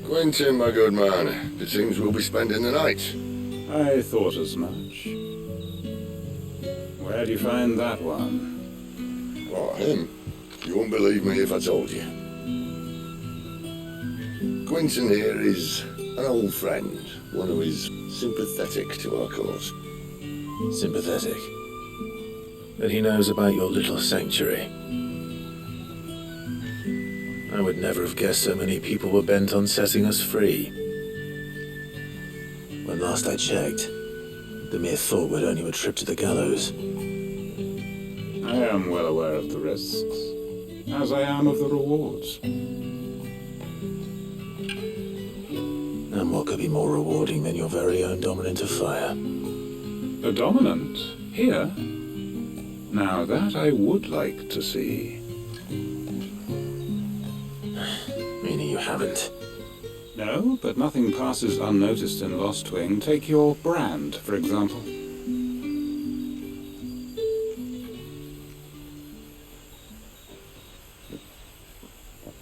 Quentin, my good man, it seems we'll be spending the night. I thought as much. Where'd you find that one? Oh, him? You wouldn't believe me if I told you. Quentin here is an old friend, one who is sympathetic to our cause. Sympathetic? That he knows about your little sanctuary. I would never have guessed so many people were bent on setting us free. When last I checked, the mere thought would earn you a trip to the gallows. I am well aware of the risks, as I am of the rewards. And what could be more rewarding than your very own dominant of fire? A dominant? Here? Now that I would like to see. Meaning you haven't? No, but nothing passes unnoticed in Lostwing. Take your brand, for example.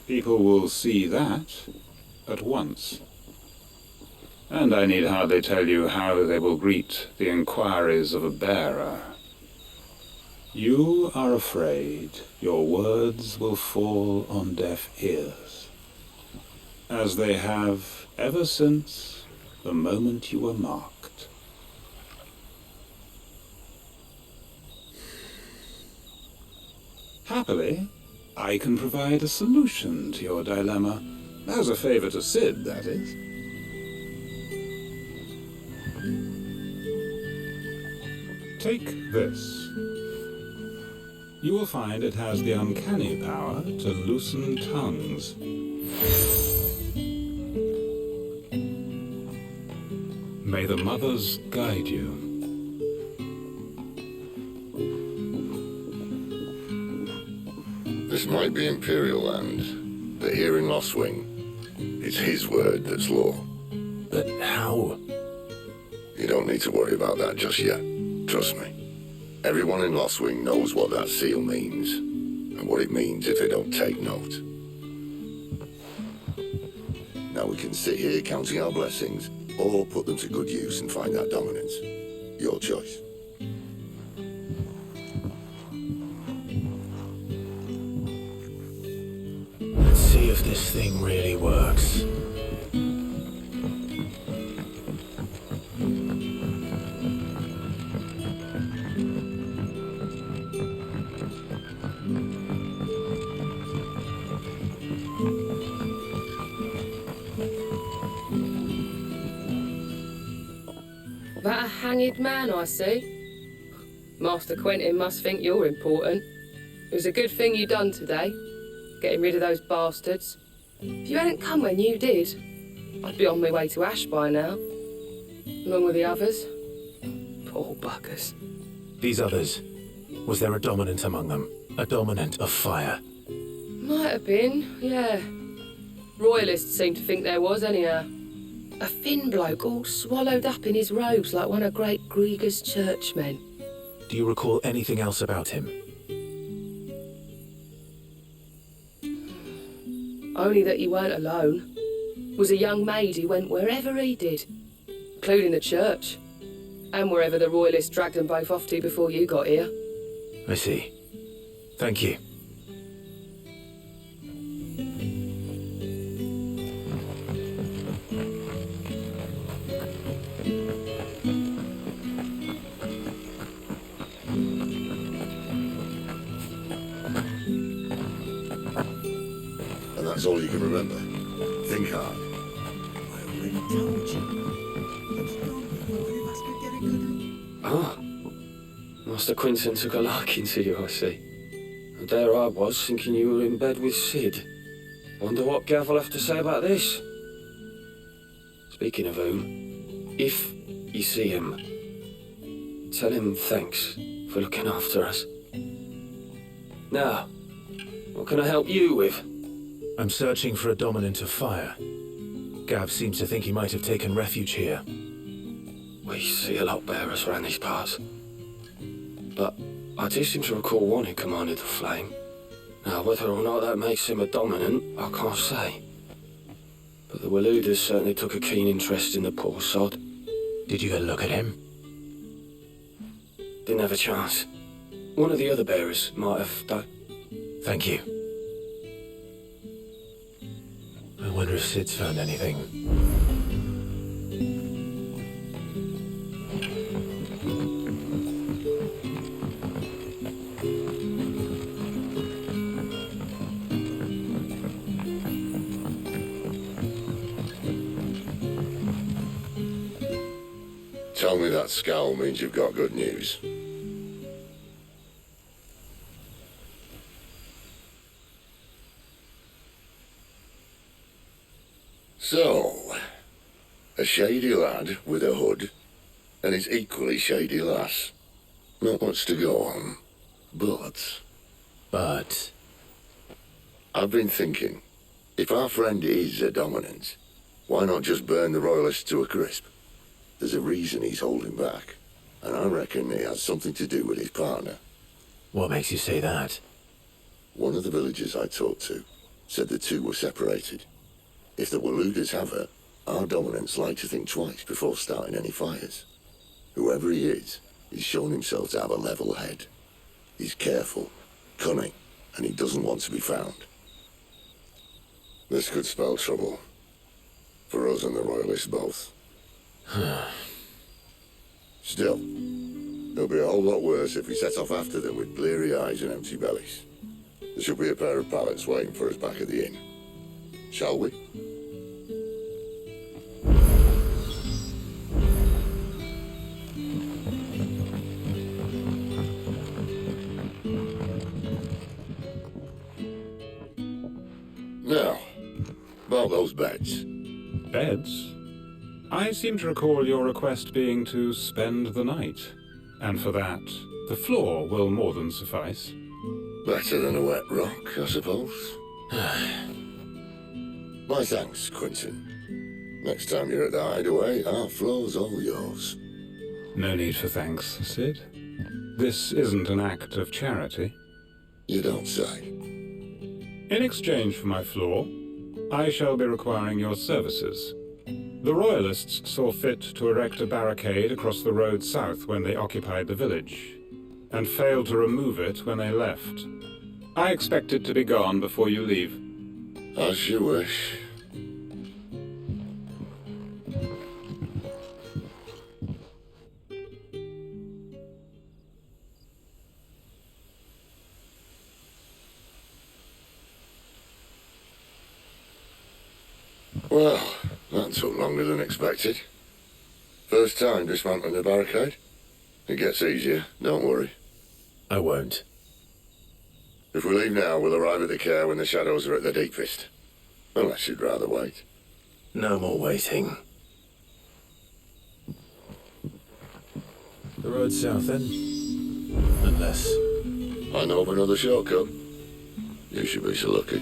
People will see that at once. And I need hardly tell you how they will greet the inquiries of a bearer. You are afraid your words will fall on deaf ears, as they have ever since the moment you were marked. Happily, I can provide a solution to your dilemma, as a favor to Sid, that is. Take this. You will find it has the uncanny power to loosen tongues. May the mothers guide you. This might be Imperial land, but here in Lostwing, it's his word that's law. But how? You don't need to worry about that just yet. Trust me. Everyone in Lostwing knows what that seal means, and what it means if they don't take note. Now we can sit here counting our blessings, or put them to good use and find that dominance. Your choice. Let's see if this thing really works. That a hanged man, I see. Master Quentin must think you're important. It was a good thing you done today, getting rid of those bastards. If you hadn't come when you did, I'd be on my way to Ash by now, along with the others. Poor buggers. These others, was there a dominant among them? A dominant of fire? Might have been, yeah. Royalists seem to think there was, anyhow. A thin bloke all swallowed up in his robes like one of Great Grieger's churchmen. Do you recall anything else about him? Only that he weren't alone. Was a young maid who went wherever he did, including the church, and wherever the Royalists dragged them both off to before you got here. I see. Thank you. And that's all you can remember. Think hard. I already told you. Ah, Master Quentin took a liking to you, I see. And there I was, thinking you were in bed with Sid. Wonder what Gav will have to say about this. Speaking of whom, if you see him, tell him thanks for looking after us. Now, what can I help you with? I'm searching for a dominant of fire. Gav seems to think he might have taken refuge here. We see a lot bearers around these parts. But I do seem to recall one who commanded the flame. Now, whether or not that makes him a dominant, I can't say. but the Waluders certainly took a keen interest in the poor sod. Did you get a look at him? Didn't have a chance. One of the other bearers might have done. Thank you. I wonder if Sid's found anything. Tell me that scowl means you've got good news. So, a shady lad with a hood, and his equally shady lass. Not much to go on, but... I've been thinking, if our friend is a dominant, why not just burn the royalists to a crisp? There's a reason he's holding back, and I reckon it has something to do with his partner. What makes you say that? One of the villagers I talked to said the two were separated. If the Waluders have her, our dominants like to think twice before starting any fires. Whoever he is, he's shown himself to have a level head. He's careful, cunning, and he doesn't want to be found. This could spell trouble. For us and the royalists both. Still, it'll be a whole lot worse if we set off after them with bleary eyes and empty bellies. There should be a pair of pallets waiting for us back at the inn. Shall we? Now, about those beds. Beds? I seem to recall your request being to spend the night. And for that, the floor will more than suffice. Better than a wet rock, I suppose. My thanks, Quentin. Next time you're at the hideaway, our floor's all yours. No need for thanks, Sid. This isn't an act of charity. You don't say. In exchange for my floor, I shall be requiring your services. The Royalists saw fit to erect a barricade across the road south when they occupied the village, and failed to remove it when they left. I expect it to be gone before you leave. As you wish. Well, that took longer than expected. First time dismantling a barricade. It gets easier, don't worry. I won't. If we leave now, we'll arrive at the care when the shadows are at their deepest. Unless you'd rather wait. No more waiting. The road south then? Unless... I know of another shortcut. You should be so lucky.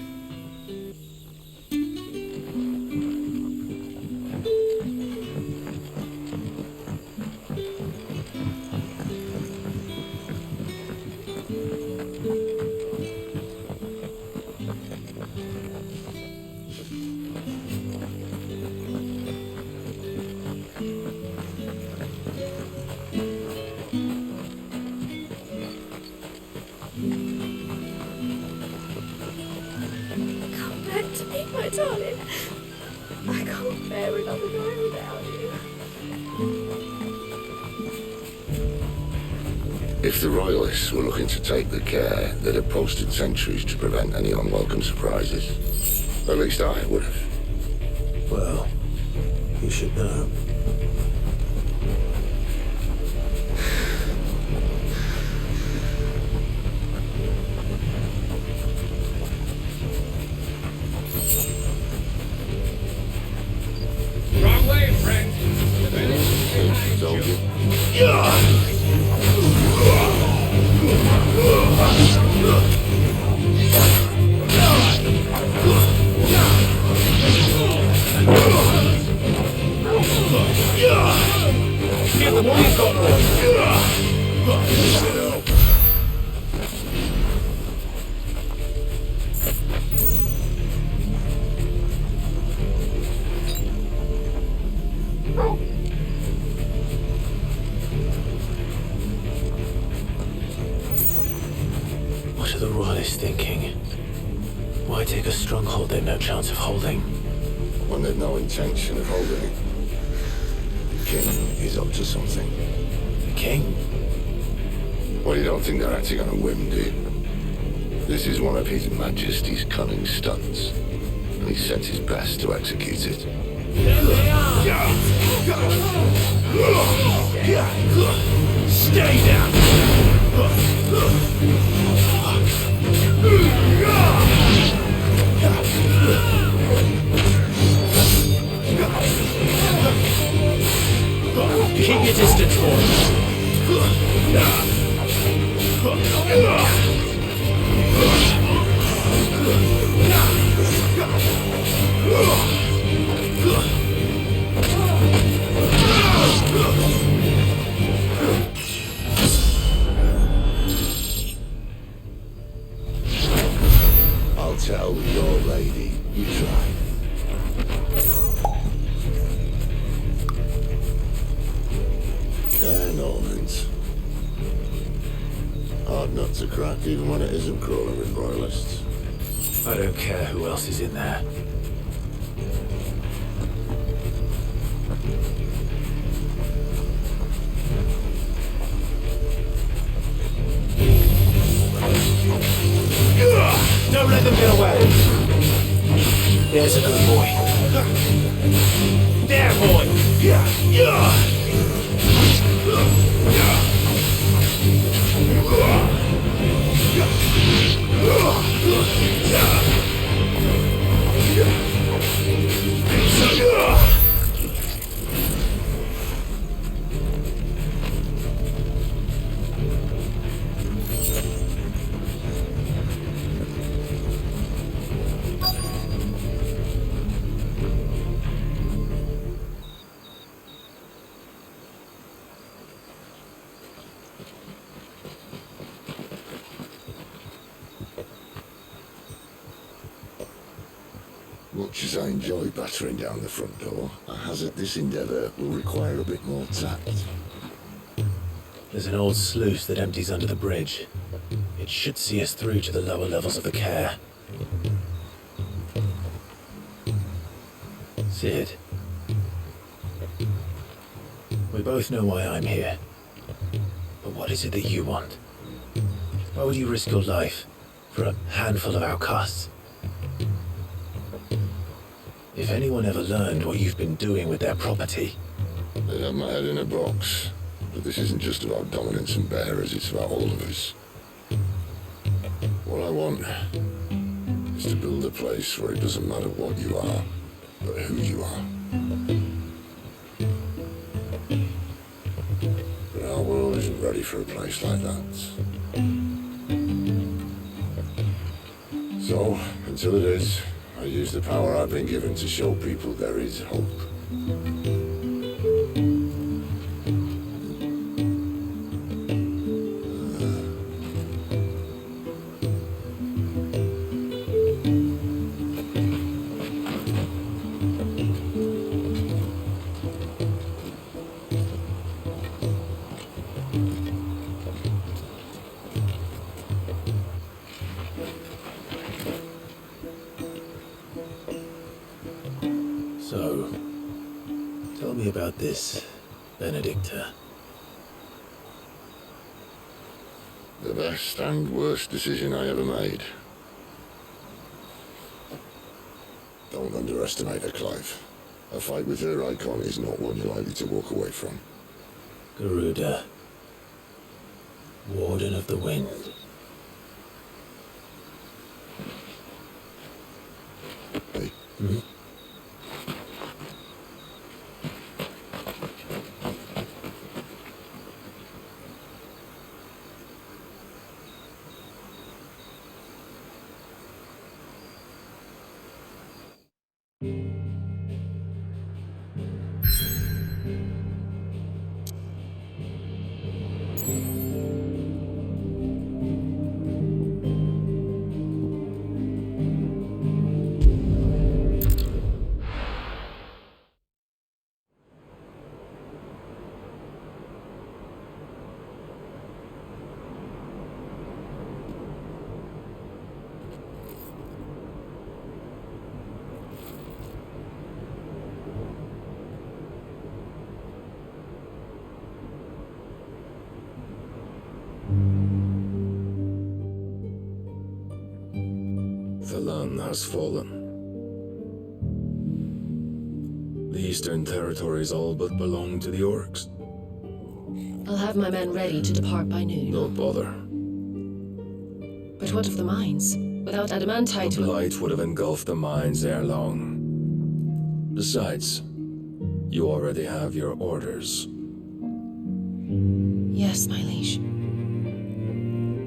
Darling, I can't bear another night without you. If the Royalists were looking to take the care, they'd have posted sentries to prevent any unwelcome surprises. At least I would have. Well, you should know. no chance of holding. When they've no intention of holding it. The king is up to something. The king? Well, you don't think they're acting on a whim, do you? This is one of His Majesty's cunning stunts, and he sent his best to execute it. Stay down! Keep your distance, boys. I'll tell your lady you tried. Normans. Hard nut to crack even when it isn't crawling with royalists. I don't care who else is in there. Don't let them get away! There's a good boy. There, boy! Much as I enjoy battering down the front door, I hazard this endeavour will require a bit more tact. There's an old sluice that empties under the bridge. It should see us through to the lower levels of the care. Sid. We both know why I'm here. But what is it that you want? Why would you risk your life for a handful of outcasts? If anyone ever learned what you've been doing with their property... They'd have my head in a box. But this isn't just about dominance and bearers, it's about all of us. What I want is to build a place where it doesn't matter what you are, but who you are. But our world isn't ready for a place like that. So, until it is, I use the power I've been given to show people there is hope. So, tell me about this, Benedicta. The best and worst decision I ever made. Don't underestimate her, Clive. A fight with her Eikon is not one you're likely to walk away from. Garuda. Warden of the Wind. Hey, sun has fallen. The Eastern Territories all but belong to the orcs. I'll have my men ready to depart by noon. Don't bother. But what of the mines? Without adamantite The Blight would have engulfed the mines ere long. Besides, you already have your orders. Yes, my liege.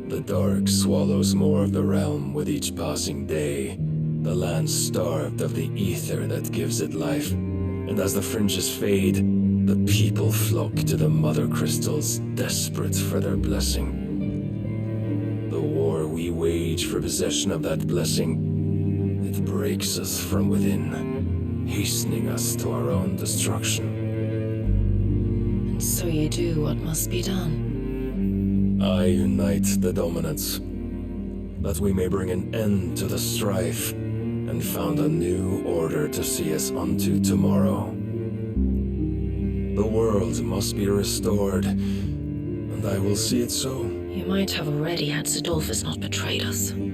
The dark swallows more of the realm with each passing day. The land starved of the ether that gives it life. And as the fringes fade, the people flock to the mother crystals, desperate for their blessing. The war we wage for possession of that blessing, it breaks us from within, hastening us to our own destruction. And so you do what must be done. I unite the dominants, that we may bring an end to the strife, and found a new order to see us unto tomorrow. The world must be restored, and I will see it so. You might have already had Sidolphus not betrayed us. Him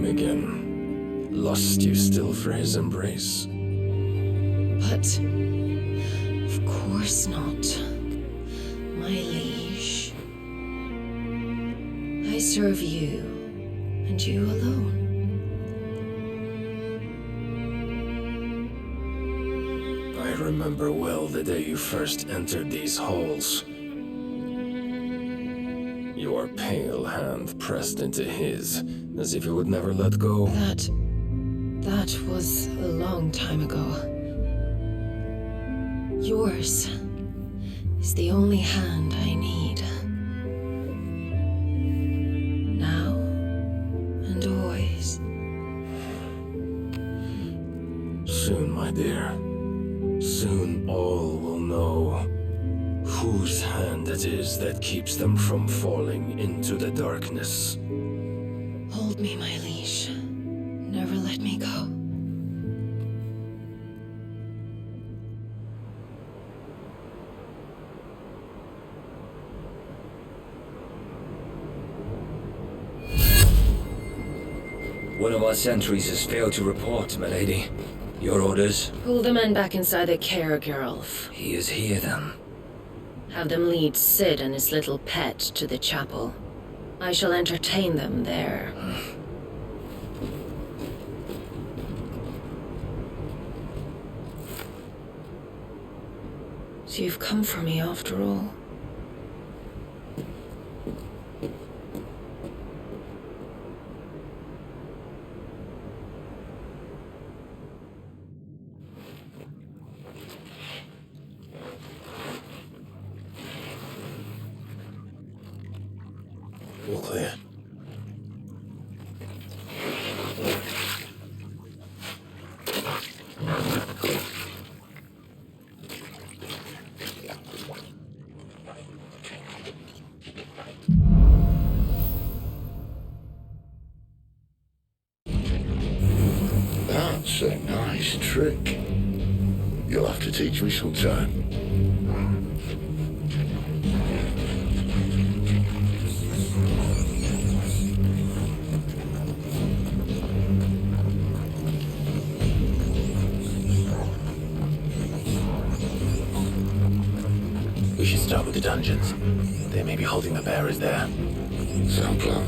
again. Lust you still for his embrace? But of course not, my liege. I serve you, and you alone. I remember well the day you first entered these halls. Your pale hand pressed into his, as if you would never let go. That was a long time ago. Yours is the only hand I need. Now and always. Soon, my dear. Soon all will know whose hand it is that keeps them from falling into the darkness. Hold me, my liege. Never let me go. One of our sentries has failed to report, my lady. Your orders? Pull the men back inside the care, Geralf. He is here, then. Have them lead Sid and his little pet to the chapel. I shall entertain them there. So you've come for me after all. All clear. That's a nice trick. You'll have to teach me sometime. We should start with the dungeons. They may be holding the bearers there. Sound plan.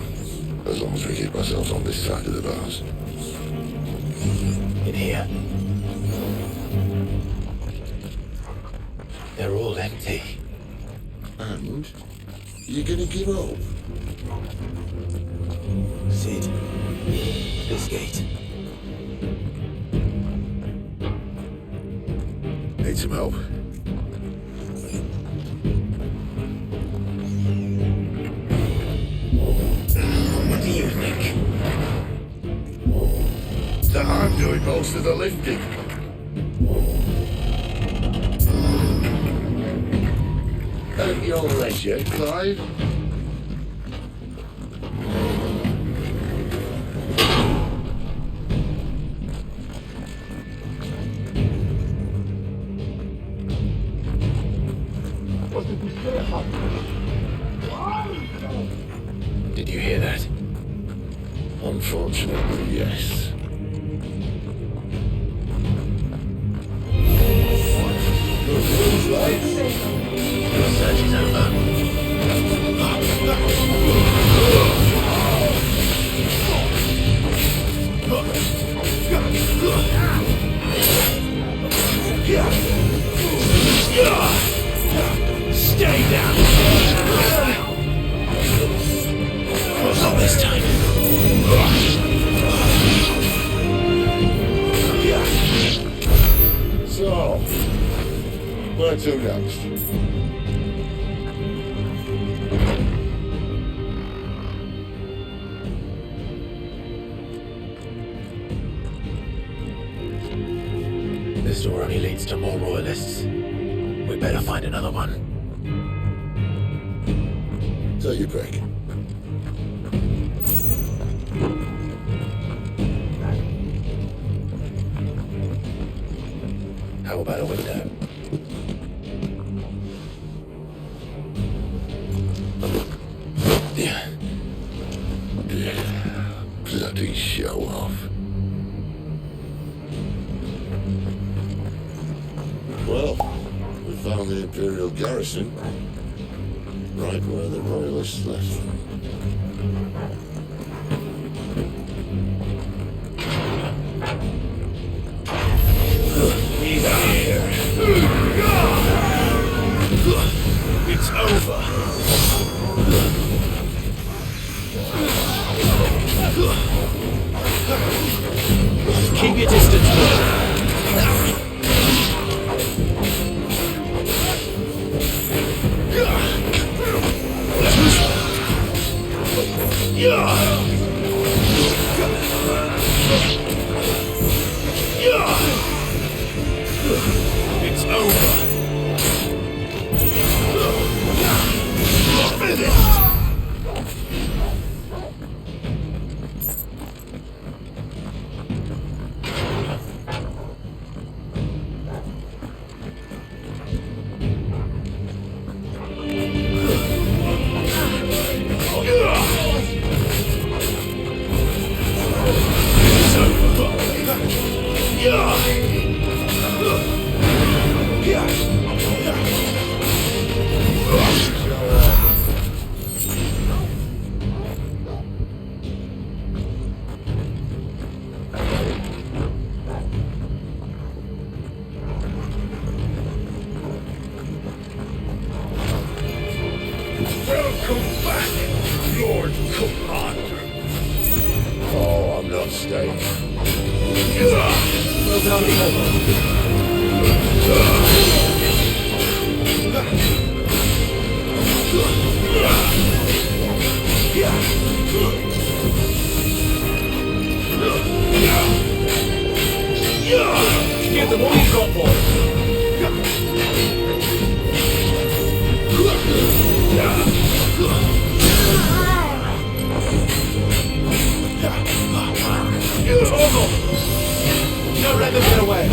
As long as we keep ourselves on this side of the bars. In here. They're all empty. And? You're gonna give up? Sid, this gate. Need some help? What do you think? That I'm doing most of the lifting. At your leisure, Clive. Did you hear that? On yes. Good news, right? Your search is over. Stay down! Not this time. So, where to next? This door only leads to more royalists. We better find another one. Take your pick. How about a window? Yeah. Bloody show off. Well, we found the Imperial garrison. Right where the Royalists left. He's here. It's over. Keep your distance. It's over. Finished. Welcome back, Lord Commander. Oh, I'm not staying. Well done, Give them all you've got, boys. Don't let them get away.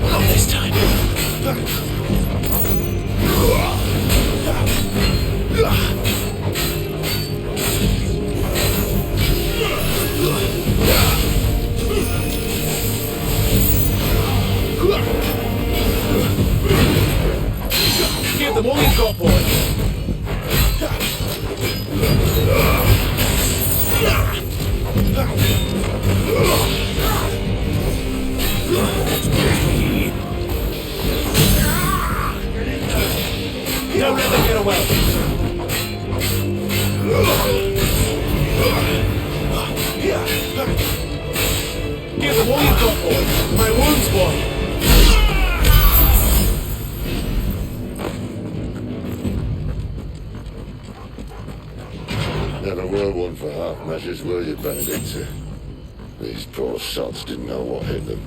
Not this time. Give them all you've got, boys. Don't let them get away. Give them all you've got, boys. My wounds, boy. Never were one for half measures, were you, Benedicta? These poor sods didn't know what hit them.